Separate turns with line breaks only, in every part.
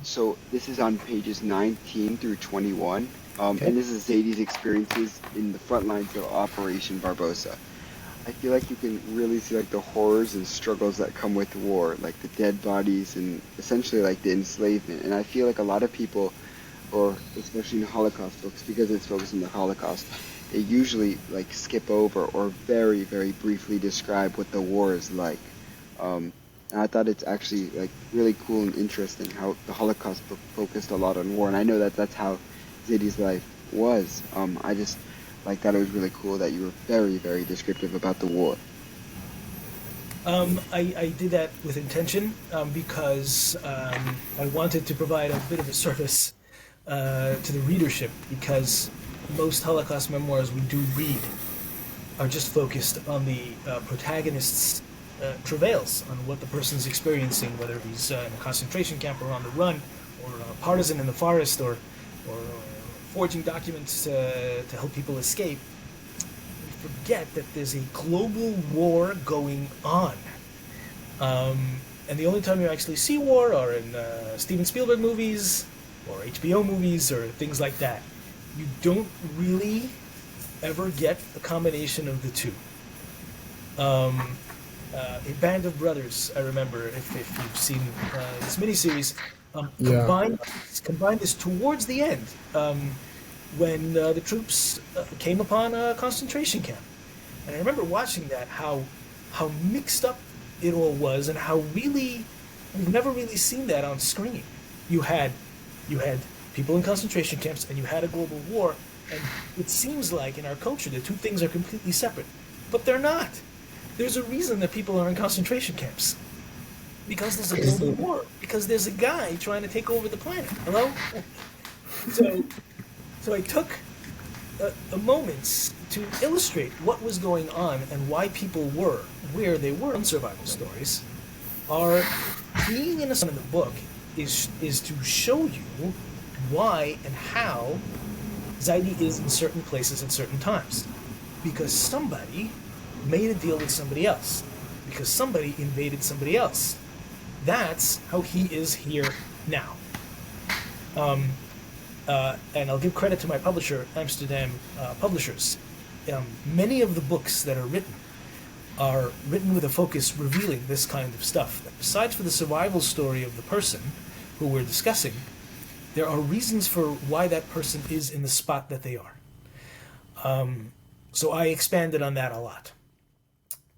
So this is on pages 19 through 21, and this is Zaidy's experiences in the front lines of Operation Barbosa. I feel like you can really see like the horrors and struggles that come with war, like the dead bodies and essentially like the enslavement. And I feel like a lot of people, or especially in Holocaust books, because it's focused on the Holocaust, they usually like skip over or very, very briefly describe what the war is like. And I thought it's actually like really cool and interesting how the Holocaust book focused a lot on war, and I know that that's how Zaidy's life was. I just like thought it was really cool that you were very, very descriptive about the war.
I did that with intention because I wanted to provide a bit of a service to the readership, because most Holocaust memoirs we do read are just focused on the protagonist's travails, on what the person's experiencing, whether he's in a concentration camp or on the run, or a partisan in the forest, or forging documents to help people escape. We forget that there's a global war going on. And the only time you actually see war are in Steven Spielberg movies or HBO movies or things like that. You don't really ever get a combination of the two. A Band of Brothers, I remember, if you've seen this miniseries, combined this towards the end, when the troops came upon a concentration camp. And I remember watching that, how mixed up it all was, and how really, we've never really seen that on screen. You had people in concentration camps, and you had a global war, and it seems like in our culture the two things are completely separate. But they're not. There's a reason that people are in concentration camps. Because there's a global war. Because there's a guy trying to take over the planet. Hello? So I took a moments to illustrate what was going on and why people were where they were in survival stories. Are being in the book is to show you why and how Zaidy is in certain places at certain times. Because somebody made a deal with somebody else, because somebody invaded somebody else. That's how he is here now. And I'll give credit to my publisher, Amsterdam Publishers. Many of the books that are written with a focus revealing this kind of stuff. That besides for the survival story of the person who we're discussing, there are reasons for why that person is in the spot that they are. So I expanded on that a lot.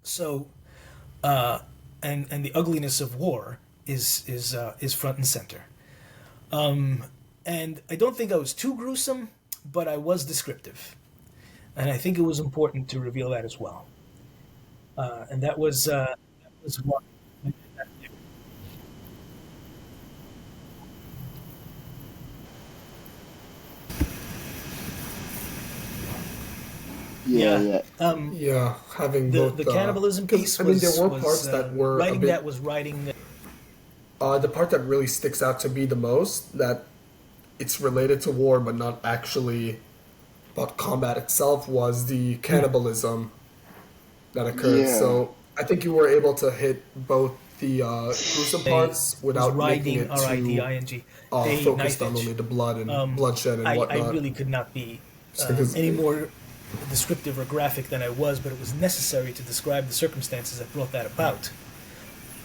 So, and the ugliness of war is front and center. And I don't think I was too gruesome, but I was descriptive, and I think it was important to reveal that as well. And that was what.
Yeah, yeah.
Having
The
both
the cannibalism piece
I mean,
was
there were
was,
parts that were a
writing
bit.
that was writing.
The part that really sticks out to me the most, that it's related to war but not actually about combat itself, was the cannibalism that occurred.
Yeah.
So I think you were able to hit both the gruesome parts without making
Writing
it too
RIDING.
focused on
Knifage.
only the blood and bloodshed and
I
whatnot.
really could not be
Because-
any more descriptive or graphic than I was, but it was necessary to describe the circumstances that brought that about.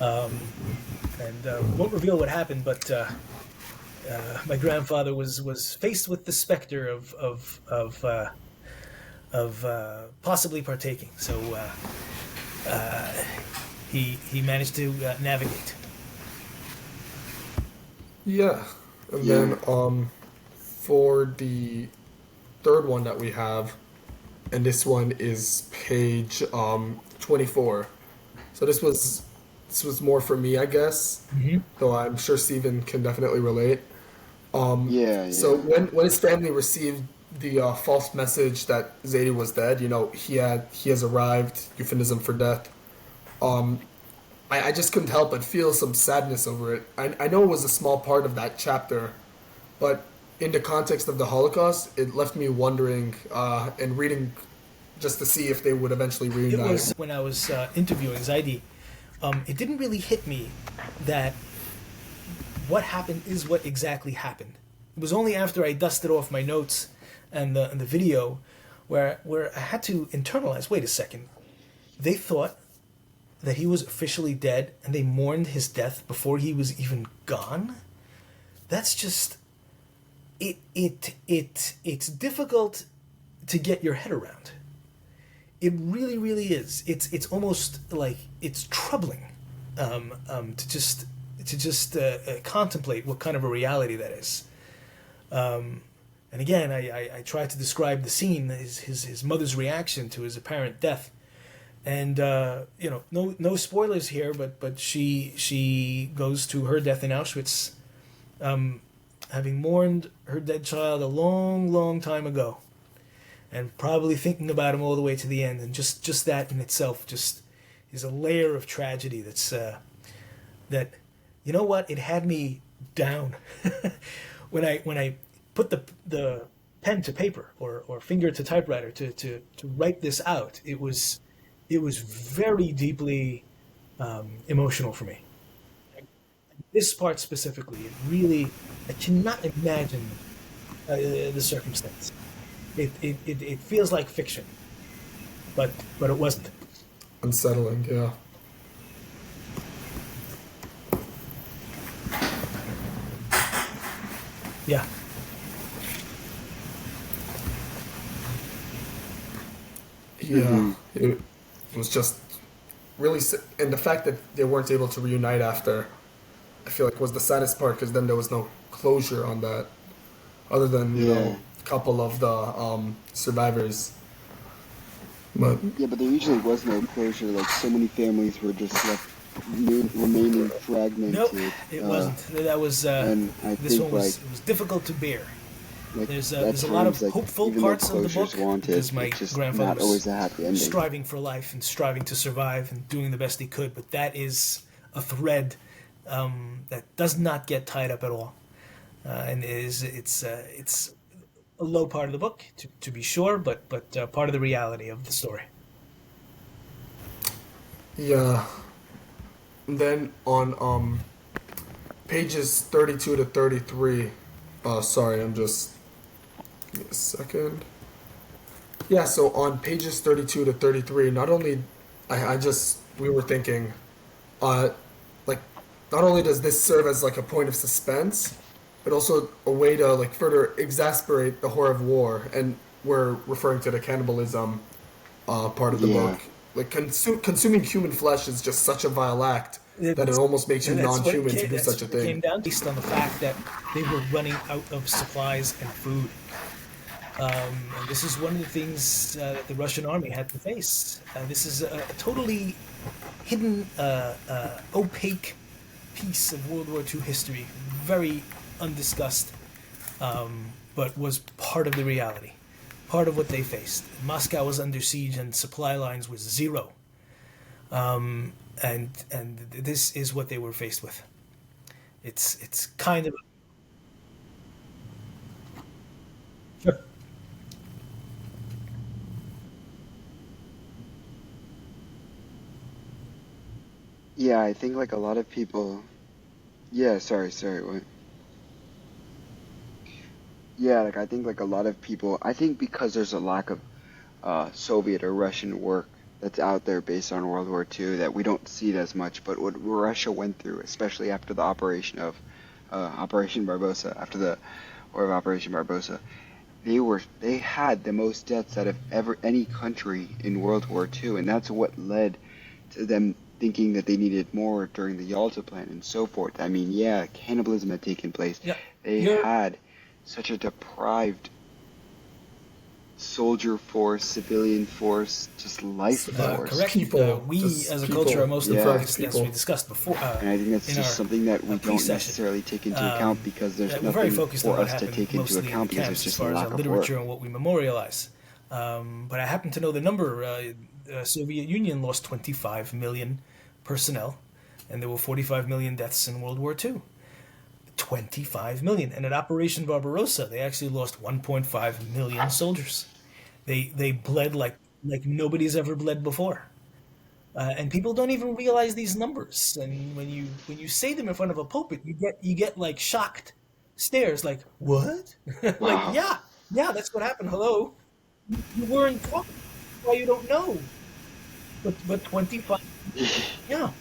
And won't reveal what happened, but my grandfather was faced with the specter of possibly partaking. So he managed to navigate.
Yeah, and then for the third one that we have, and this one is page 24. So this was more for me, I guess. Though I'm sure Steven can definitely relate.
Yeah,
So
yeah.
when his family received the false message that Zaidy was dead, he has arrived, euphemism for death. I just couldn't help but feel some sadness over it. I know it was a small part of that chapter, but in the context of the Holocaust, it left me wondering and reading just to see if they would eventually
It
reunite.
was when I was interviewing Zaidy it didn't really hit me that what happened is what exactly happened. It was only after I dusted off my notes and the video where I had to internalize. Wait a second. They thought that he was officially dead, and they mourned his death before he was even gone. That's just it's difficult to get your head around. It really, really is. It's almost like it's troubling to just contemplate what kind of a reality that is. And again, I try to describe the scene, his mother's reaction to his apparent death, and no spoilers here, but she goes to her death in Auschwitz, having mourned her dead child a long, long time ago, and probably thinking about him all the way to the end, and just that in itself just is a layer of tragedy that's that, you know what, it had me down when I put the pen to paper or finger to typewriter to write this out. It was very deeply emotional for me. This part specifically, it really, I cannot imagine the circumstance. It feels like fiction, but it wasn't.
Unsettling, yeah.
Yeah.
Yeah, it was just really, and the fact that they weren't able to reunite after, I feel like was the saddest part, because then there was no closure on that, other than a couple of the survivors. But
Yeah, but there usually was no closure. Like, so many families were just left remaining fragmented.
Nope, it wasn't. That was
and I
this
think,
one was
like,
it was difficult to bear.
like
There's
at
a lot of
times, like,
hopeful
even though
parts of the book
closure's wanted,
because my
it's just
grandfather
not always a happy ending.
striving for life and striving to survive and doing the best he could. But that is a thread that does not get tied up at all, and it's a low part of the book to be sure, but part of the reality of the story.
yeah, and then on pages 32 to 33. Sorry, I'm just, give me a second. Yeah, so on pages 32 to 33, not only we were thinking, like, not only does this serve as like a point of suspense, but also a way to like further exasperate the horror of war, and we're referring to the cannibalism part of the book. Like, consuming human flesh is just such a vile act that it almost makes you non-human to do such a
It came
thing.
down based on the fact that they were running out of supplies and food. And this is one of the things that the Russian army had to face. This is a totally hidden, opaque piece of World War II history, very undiscussed, but was part of the reality, part of what they faced. Moscow was under siege and supply lines was zero. And this is what they were faced with. It's kind of sure.
Yeah, I think like a lot of people. Yeah, sorry. What? Yeah, like I think like a lot of people. I think because there's a lack of Soviet or Russian work that's out there based on World War II that we don't see it as much. But what Russia went through, especially after the operation of Operation Barbarossa, after the War of Operation Barbarossa, they had the most deaths out of ever any country in World War II, and that's what led to them thinking that they needed more during the Yalta Plan and so forth. I mean, yeah, cannibalism had taken place.
Yeah,
They
you're
had such a deprived soldier force, civilian force, just life force.
correct.
People,
We
just
as a
people,
culture are mostly
Yeah.
focused, as we
people.
discussed before
And I think that's
in
just
our
something that we don't
pre-session.
necessarily take into account because there's
We're very
nothing
focused on
for
what
us to
happened
take into
mostly in the
account because
camps
there's
as
just a
far as
lack
our
of work.
literature and what we memorialize. But I happen to know the number. Soviet Union lost 25 million personnel, and there were 45 million deaths in World War II. 25 million. And at Operation Barbarossa, they actually lost 1.5 million soldiers. They bled like nobody's ever bled before. and people don't even realize these numbers. And when you say them in front of a pulpit, you get like shocked stares, like what? Like
Wow.
yeah, that's what happened. Hello, you weren't taught. That's why you don't know. But 25, yeah,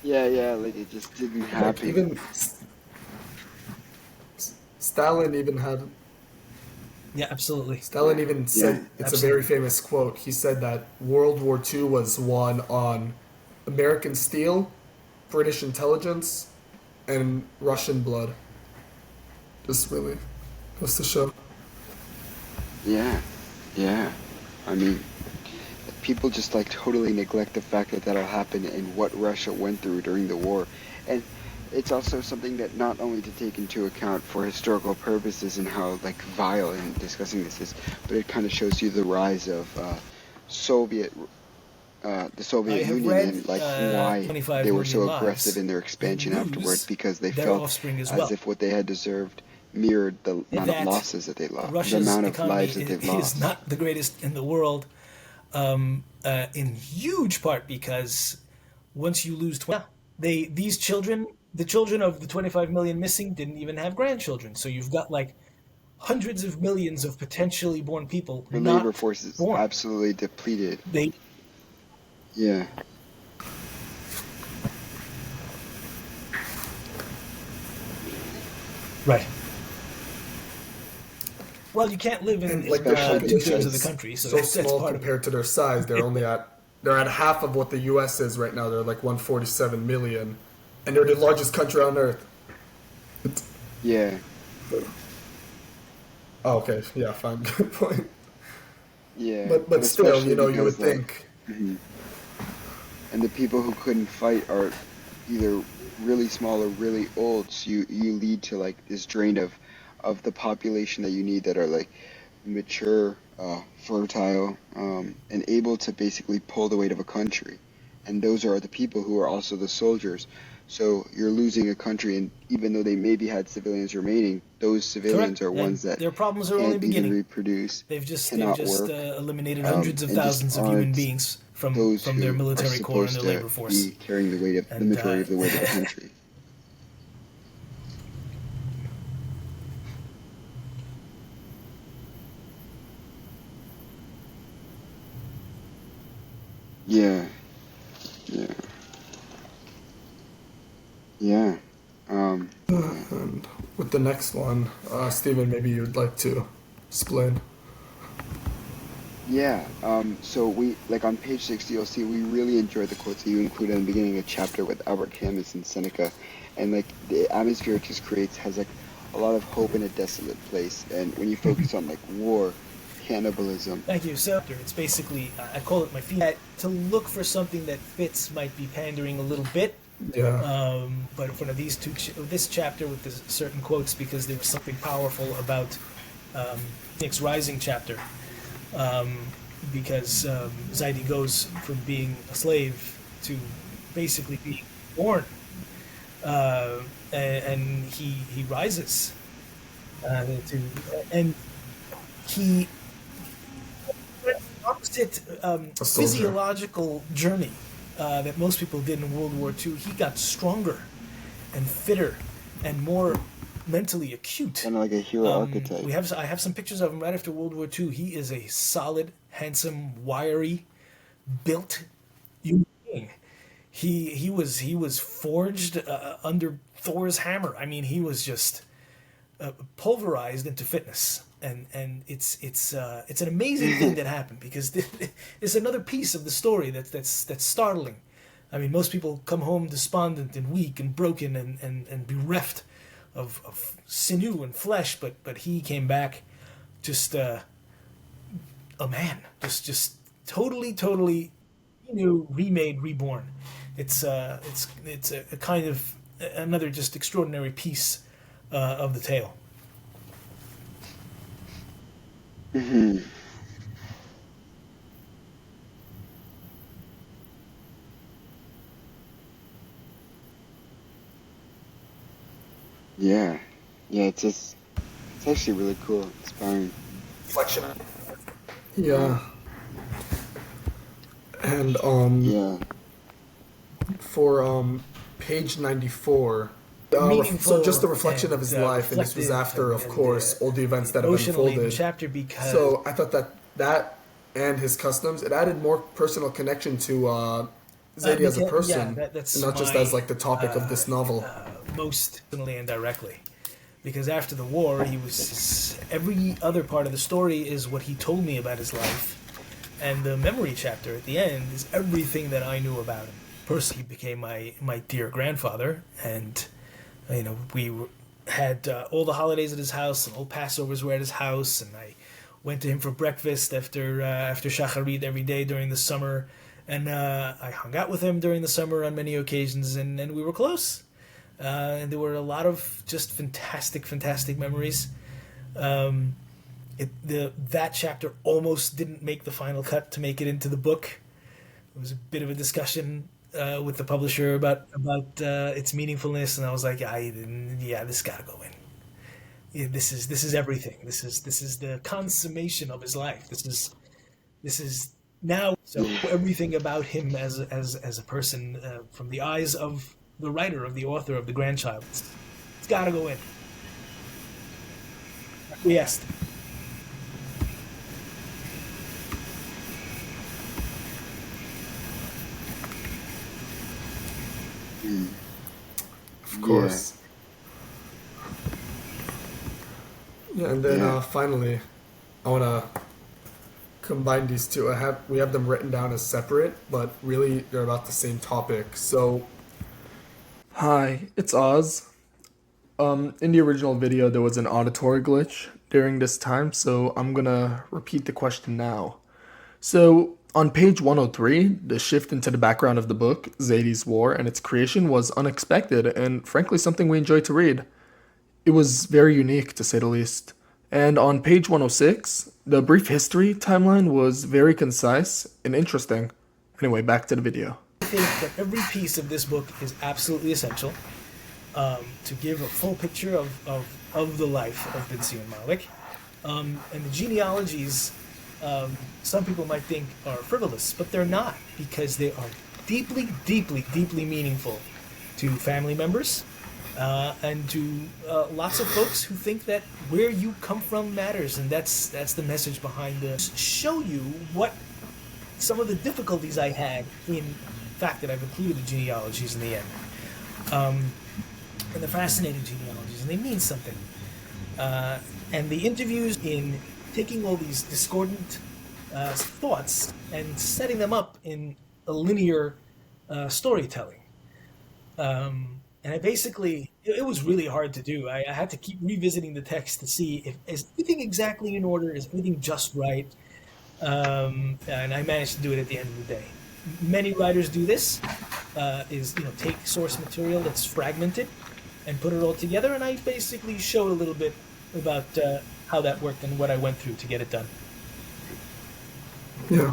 Yeah, yeah, like it just didn't
Like
happen.
even Stalin even had
yeah, absolutely,
Stalin even
Yeah.
said, it's a very
absolutely.
famous quote. He said that World War II was won on American steel, British intelligence, and Russian blood. Just really goes to show.
Yeah. Yeah. I mean, people just like totally neglect the fact that that'll happen and what Russia went through during the war. And it's also something that not only to take into account for historical purposes and how like vile and discussing this is, but it kind of shows you the rise of Soviet, the
I
Soviet
have
Union
read
and like why they
25
were so
million
aggressive
lives
in their
who
expansion afterward
lose
because they
their
felt
offspring as
as
well.
if what they had deserved mirrored the amount of
That
losses that they lost, the
Russia's
amount of
economy
lives that they've
is
lost.
not the greatest in the world, in huge part because once you lose 20, these children, the children of the 25 million missing, didn't even have grandchildren. So you've got like hundreds of millions of potentially born people
Your labor
not
force is
born.
absolutely depleted.
They
Yeah.
right. Well, you can't live
And
in
like their
Especially
population
two-thirds of the
because,
is
country, so
so
that's
small
part of it.
compared to their size. They're at half of what the U.S. is right now. They're like 147 million, and they're the largest country on earth. It's,
yeah,
oh, okay, yeah, fine, good point.
yeah, but
But still,
especially
you would
because like,
think.
mhm. And the people who couldn't fight are either really small or really old. So you lead to like this drain of the population that you need that are like mature, fertile, and able to basically pull the weight of a country. And those are the people who are also the soldiers. So you're losing a country, and even though they maybe had civilians remaining, those civilians
Correct.
are
And
ones that
their problems are only
can't even
beginning.
reproduce,
They've
cannot
just
work,
eliminated hundreds of
and just
thousands of human
aren't
beings
those
from their
who are
military corps and
supposed
their
to
labor force.
be carrying the weight of the
And
majority of the weight of a country. Yeah, yeah, yeah. Yeah.
And with the next one, Stephen, maybe you'd like to explain.
Yeah, so we, like on page 60, you'll see we really enjoyed the quotes that you included in the beginning of the chapter with Albert Camus and Seneca. And like the atmosphere it just creates has like a lot of hope in a desolate place. And when you focus on like war, cannibalism,
thank you. So it's basically I call it my feedback to look for something that fits might be pandering a little bit.
Yeah,
But in front of this chapter with this certain quotes because there's something powerful about Nick's Rising chapter. Because Zaidy goes from being a slave to basically being born, and he rises to and he opposite
a soldier.
physiological journey that most people did in World War II. He got stronger and fitter and more mentally acute.
kind of like a hero archetype.
I have some pictures of him right after World War II. He is a solid, handsome, wiry, built human being. He was forged under Thor's hammer. I mean, he was just pulverized into fitness, and it's an amazing thing that happened because it's another piece of the story that's startling. I mean, most people come home despondent and weak and broken and bereft of sinew and flesh, but he came back just a man, just totally remade, reborn. It's a kind of another just extraordinary piece of the tale.
Hmm. Yeah, yeah, it's actually really cool, inspiring.
Reflection. Yeah, and
Yeah.
for page 94. So just
Meaningful
the reflection of
and
his life, and this was
reflective
after, of
and
course, all the events that have
emotional laden
unfolded.
chapter because
So I thought that and his customs, it added more personal connection to Zaydi as a
yeah,
person, and
that's
not just as
my
like the topic of this novel.
most personally and directly. Because after the war, he was every other part of the story is what he told me about his life, and the memory chapter at the end is everything that I knew about him. Personally, he became my dear grandfather, and we had all the holidays at his house, and all Passovers were at his house, and I went to him for breakfast after Shacharit every day during the summer, and I hung out with him during the summer on many occasions, and we were close. And there were a lot of just fantastic memories. That chapter almost didn't make the final cut to make it into the book. It was a bit of a discussion with the publisher about its meaningfulness, and I was like, yeah, this gotta go in. Yeah, this is everything. This is the consummation of his life. This is now so everything about him as a person from the eyes of the writer, of the author, of the grandchild. It's gotta go in. Yes.
Mm.
Of
Yeah.
course. Yeah, and then
Yeah.
finally, I want to combine these two. We have them written down as separate, but really they're about the same topic. So, hi, it's Oz. In the original video, there was an auditory glitch during this time, so I'm gonna repeat the question now. So, on page 103, the shift into the background of the book, Zaidy's War and its creation, was unexpected and frankly something we enjoyed to read. It was very unique, to say the least. And on page 106, the brief history timeline was very concise and interesting. Anyway, back to the video.
I think that every piece of this book is absolutely essential to give a full picture of the life of Ben Zion Malik. And the genealogies, some people might think are frivolous, but they're not, because they are deeply meaningful to family members and to lots of folks who think that where you come from matters, and that's the message behind this. Show you what some of the difficulties I had in the fact that I've included the genealogies in the end. And the fascinating genealogies, and they mean something. And the interviews in taking all these discordant thoughts and setting them up in a linear storytelling. And I basically, it was really hard to do. I had to keep revisiting the text to see if is everything exactly in order, is everything just right. And I managed to do it at the end of the day. Many writers do this, is take source material that's fragmented and put it all together, and I basically showed a little bit about how that worked and what I went through to get it done.
Yeah.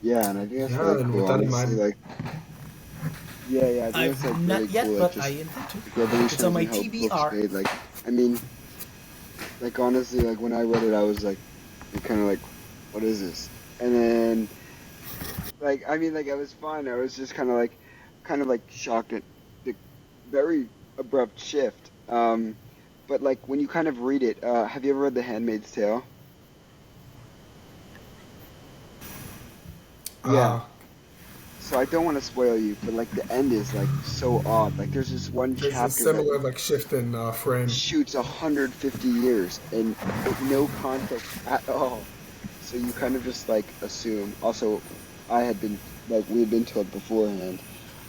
Yeah, and I think that's
Yeah,
really
and
cool,
with that in
honestly.
mind,
Like, yeah, I think that's like
I've
really
not yet,
cool. Like
but I
just
intend to.
like
It's on
revolutionizing
my
how books
TBR.
made. Like, I mean, like honestly, like when I read it, I was like, kind of like, what is this? And then, like, I mean, like it was fun. I was just kind of like shocked at the very abrupt shift. But like when you kind of read it, have you ever read The Handmaid's Tale? Yeah.
uh,
So I don't want to spoil you, but like the end is like so odd. Like there's this one
there's a
chapter that
similar like shift in frame.
shoots 150 years and with no context at all. So you kind of just like assume. Also, I had been like we had been told beforehand.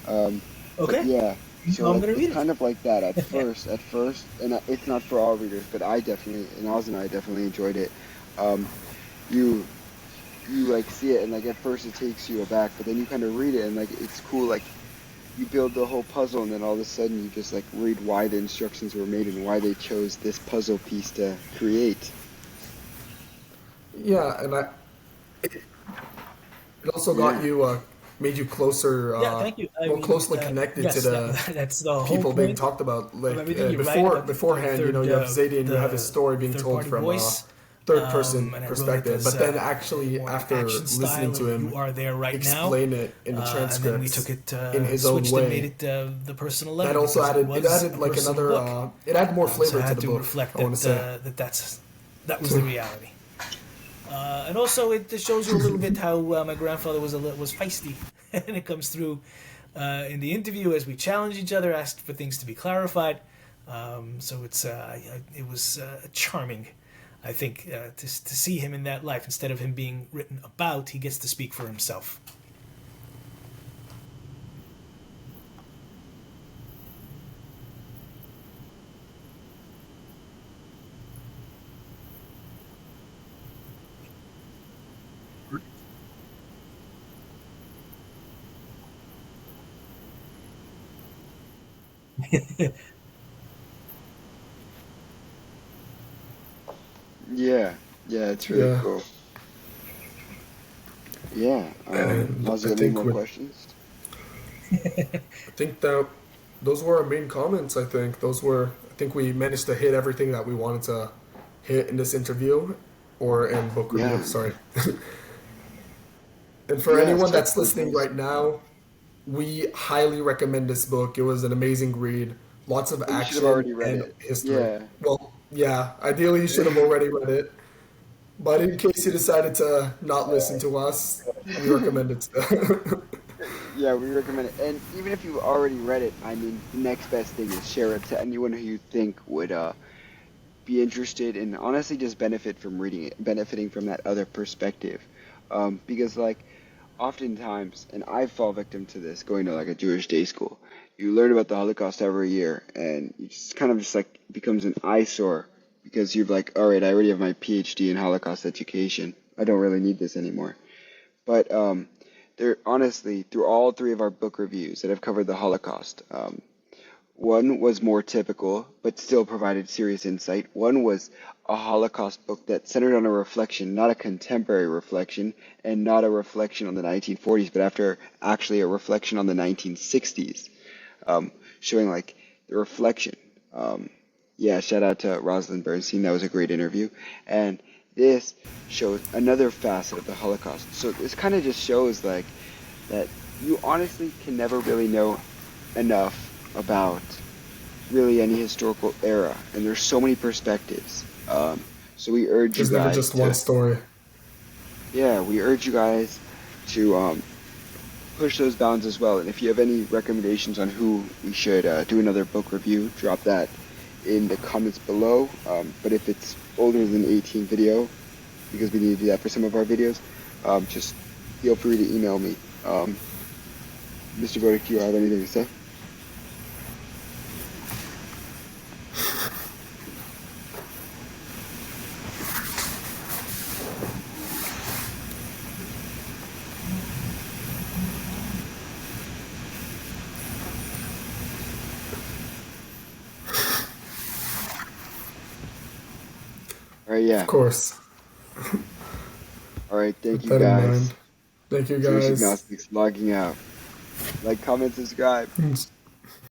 But
Okay,
yeah, so
I'm
like
gonna
it's
read it.
kind of like that at first. At first, and it's not for all readers, but I definitely and Oz and I definitely enjoyed it. Um, you you like see it and like at first it takes you aback, but then you kind of read it and like it's cool. Like you build the whole puzzle and then all of a sudden you just like read why the instructions were made and why they chose this puzzle piece to create.
yeah, and it also got
Yeah.
you made you closer,
Yeah, thank you. I
more
mean,
closely connected to
yes,
the
that's the whole
people being
point
talked about.
of
Like
everything. You're right about the
beforehand, you know, you have Zaydi and you have his story
the
being
third
told
party
from a
voice,
third person
and I wrote it
perspective.
as
But then
a
actually,
more
after
action
listening
style
to
of "You
him
Are There Right Now,"
explain it in the
and then we took
transcripts
it,
in his own
switched and made
way,
it the personal
that
letter
also
because it
added, it
was
added
a
like
personal
another,
book.
it added more
So I
flavor to
had
the
to
book.
reflect
I want to say.
that was the reality. And also, it just shows you a little bit how my grandfather was feisty, and it comes through in the interview as we challenged each other, asked for things to be clarified. So it was charming, I think, to see him in that life instead of him being written about. He gets to speak for himself.
Yeah. Yeah, it's really
Yeah,
cool. Yeah.
and
Miles, you got any more questions?
I think that those were our main comments. I think we managed to hit everything that we wanted to hit in this interview or in book review.
Yeah.
Sorry. And for
Yeah,
anyone
so
that's
for
listening
those,
right now, we highly recommend this book. It was an amazing read, lots of
oh, you should have
action
already read
and
it.
history.
Yeah.
Well, yeah, ideally you should have already read it, but in case you decided to not listen to us, we recommend it still.
Yeah, we recommend it. And even if you've already read it, I mean, the next best thing is share it to anyone who you think would be interested and honestly just benefit from reading it, benefiting from that other perspective. Because like oftentimes, and I fall victim to this going to like a Jewish day school, you learn about the Holocaust every year, and you just kind of just like becomes an eyesore because you're like, all right, I already have my PhD in Holocaust education. I don't really need this anymore. But there, honestly, through all three of our book reviews that have covered the Holocaust, one was more typical, but still provided serious insight. One was a Holocaust book that centered on a reflection, not a contemporary reflection, and not a reflection on the 1940s, but after actually a reflection on the 1960s, showing like the reflection. Yeah, shout out to Rosalind Bernstein. That was a great interview. And this shows another facet of the Holocaust. So this kind of just shows like that you honestly can never really know enough about really any historical era, and there's so many perspectives. So we urge you
There's never
guys
just one
to,
story.
yeah, we urge you guys to push those bounds as well. And if you have any recommendations on who we should do another book review, drop that in the comments below. But if it's older than 18 video, because we need to do that for some of our videos, just feel free to email me. Mr. Bodek, do you have anything to say? All right,
Of
yeah.
course.
All right, thank
Keep
you
that in
guys.
mind. Thank you
Jewish
guys.
Agnostics logging out. Like, comment, subscribe.